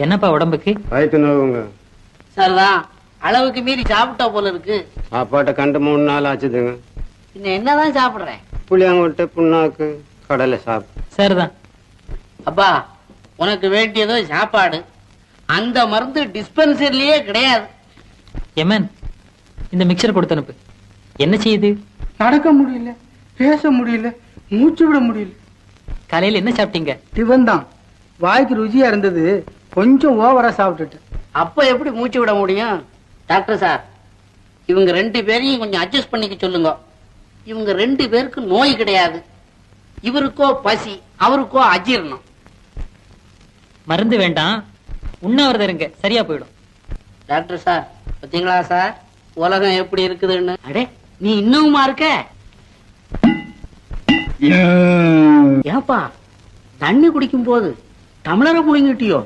என்னப்பா உடம்புக்கு? வயிற்று நோவுங்க. சரிதான், அளவுக்கு மீறி சாப்பிட்டா போல இருக்கு. சாப்பாட்டை கண்டு 3 நாள் ஆச்சுதுங்க. இன்னும் என்னதான் சாப்பிடுறேன்? புளியாங்கொட்டை, புண்ணாக்கு, கடலை சாப்பிட்டு. சரிதான். அப்பா, உனக்கு வேண்டியதோ சாப்பாடு. அந்த மருந்து டிஸ்பென்சரிலேயே கிடையாது. எமன், இந்த மிக்சர் கொடுத்து அனுப்பு. என்ன செய்யுது? நடக்க முடியல, பேச முடியல, மூச்சு விட முடியல. காலையில என்ன சாப்பிட்டீங்க? டிஃபன் தான். வாய்க்கு ருசியா இருந்தது, கொஞ்சம் ஓவரா சாப்பிட்டுட்டேன். அப்ப எப்படி மூச்சு விட முடியும்? டாக்டர் சார், இவங்க 2 பேரையும் கொஞ்சம் அட்ஜஸ்ட் பண்ணிக்க சொல்லுங்க. இவங்க 2 பேருக்கு நோய் கிடையாது. இவருக்கோ பசி, அவருக்கோ அஜீரணம். மருந்து வேண்டாம், உண்ணாவிரதம் இருங்க, சரியா போயிடும். டாக்டர் சார், பாத்தீங்களா சார் உலகம் எப்படி இருக்குதுன்னு? அடே, நீ இன்னுமா இருக்க? ஏப்பா, தண்ணி குடிக்கும் போது டம்ளரை புழுங்கிட்டியோ?